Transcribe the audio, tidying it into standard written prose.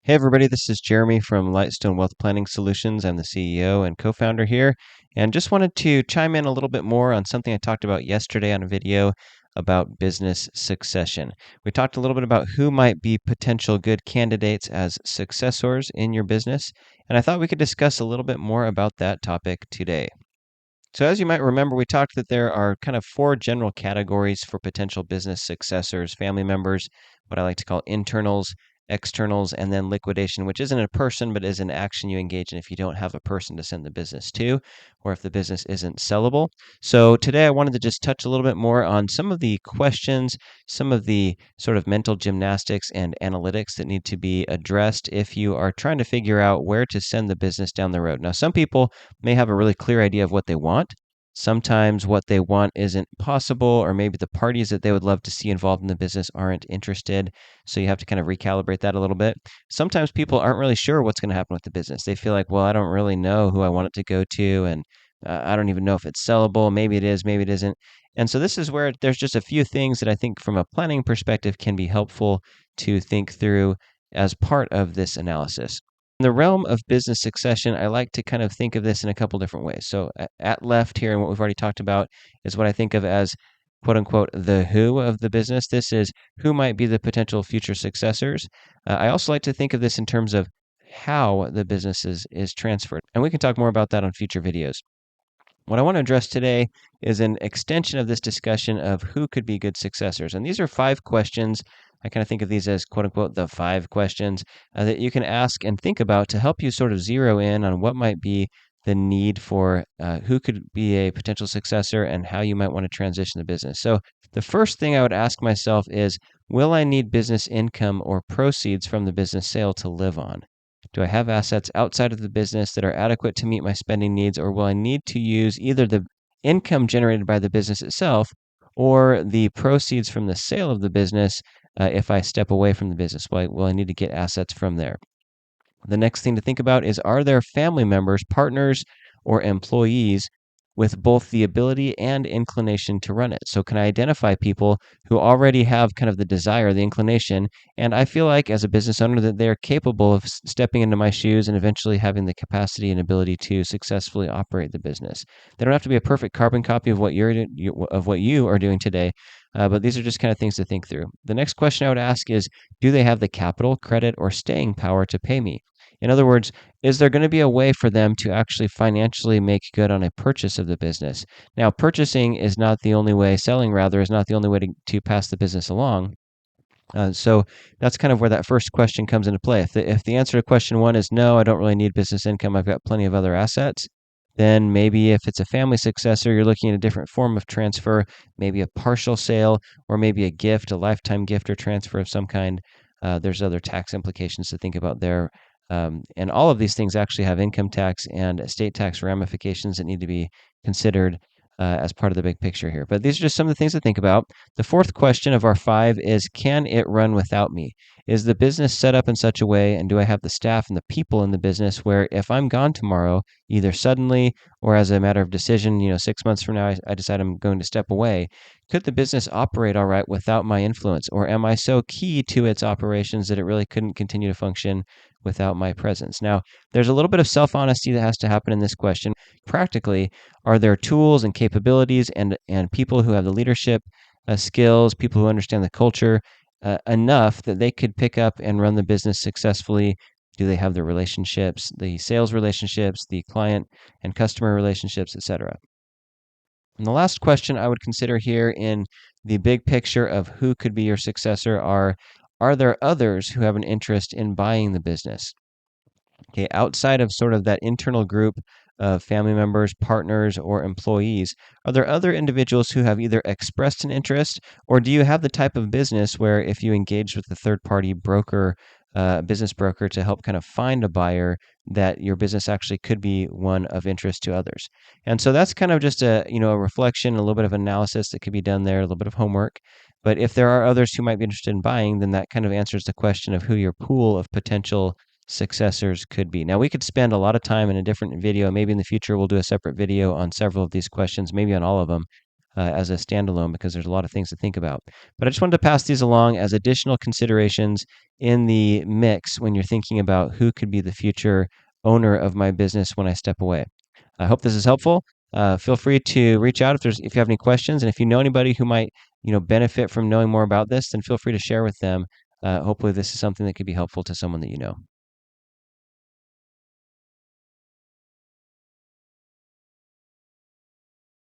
Hey everybody, this is Jeremy from Lightstone Wealth Planning Solutions. I'm the CEO and co-founder here, and just wanted to chime in a little bit more on something I talked about yesterday on a video about business succession. We talked a little bit about who might be potential good candidates as successors in your business, and I thought we could discuss a little bit more about that topic today. So, as you might remember, we talked that there are kind of four general categories for potential business successors: family members, what I like to call internals, externals, and then liquidation, which isn't a person but is an action you engage in if you don't have a person to send the business to, or if the business isn't sellable. So, today I wanted to just touch a little bit more on some of the questions, some of the sort of mental gymnastics and analytics that need to be addressed if you are trying to figure out where to send the business down the road. Now, some people may have a really clear idea of what they want. Sometimes what they want isn't possible, or maybe the parties that they would love to see involved in the business aren't interested. So you have to kind of recalibrate that a little bit. Sometimes people aren't really sure what's going to happen with the business. They feel like, well, I don't really know who I want it to go to, and I don't even know if it's sellable. Maybe it is, maybe it isn't. And so this is where there's just a few things that I think from a planning perspective can be helpful to think through as part of this analysis. In the realm of business succession, I like to kind of think of this in a couple different ways. So at left here, and what we've already talked about is what I think of as quote unquote the who of the business. This is who might be the potential future successors. I also like to think of this in terms of how the business is transferred. And we can talk more about that on future videos. What I want to address today is an extension of this discussion of who could be good successors. And these are 5 questions. I kind of think of these as quote unquote the 5 questions that you can ask and think about to help you sort of zero in on what might be the need for who could be a potential successor and how you might want to transition the business. So, the first thing I would ask myself is, will I need business income or proceeds from the business sale to live on? Do I have assets outside of the business that are adequate to meet my spending needs, or will I need to use either the income generated by the business itself or the proceeds from the sale of the business if I step away from the business? Will I need to get assets from there? The next thing to think about is, are there family members, partners, or employees with both the ability and inclination to run it? So, can I identify people who already have kind of the desire, the inclination, and I feel like as a business owner that they're capable of stepping into my shoes and eventually having the capacity and ability to successfully operate the business? They don't have to be a perfect carbon copy of what you are doing today, but these are just kind of things to think through. The next question I would ask is, do they have the capital, credit, or staying power to pay me? In other words, is there going to be a way for them to actually financially make good on a purchase of the business? Now, purchasing is not the only way, selling rather, is not the only way to pass the business along. So that's kind of where that first question comes into play. If the answer to question one is no, I don't really need business income, I've got plenty of other assets, then maybe if it's a family successor, you're looking at a different form of transfer, maybe a partial sale, or maybe a gift, a lifetime gift or transfer of some kind. There's other tax implications to think about there. And all of these things actually have income tax and estate tax ramifications that need to be considered as part of the big picture here. But these are just some of the things to think about. The fourth question of our 5 is, can it run without me? Is the business set up in such a way, and do I have the staff and the people in the business where if I'm gone tomorrow, either suddenly or as a matter of decision, 6 months from now, I decide I'm going to step away, could the business operate all right without my influence? Or am I so key to its operations that it really couldn't continue to function without my presence? Now, there's a little bit of self-honesty that has to happen in this question. Practically, are there tools and capabilities and people who have the leadership skills, people who understand the culture enough that they could pick up and run the business successfully? Do they have the relationships, the sales relationships, the client and customer relationships, etc.? And the last question I would consider here in the big picture of who could be your successor are there others who have an interest in buying the business? Okay, outside of sort of that internal group of family members, partners, or employees, are there other individuals who have either expressed an interest, or do you have the type of business where if you engage with a third-party broker, business broker, to help kind of find a buyer, that your business actually could be one of interest to others? And so that's kind of just a reflection, a little bit of analysis that could be done there, a little bit of homework. But if there are others who might be interested in buying, then that kind of answers the question of who your pool of potential successors could be. Now, we could spend a lot of time in a different video. Maybe in the future, we'll do a separate video on several of these questions, maybe on all of them. as a standalone because there's a lot of things to think about. But I just wanted to pass these along as additional considerations in the mix when you're thinking about who could be the future owner of my business when I step away. I hope this is helpful. Feel free to reach out if you have any questions, and if you know anybody who might benefit from knowing more about this, then feel free to share with them. Hopefully, this is something that could be helpful to someone that you know.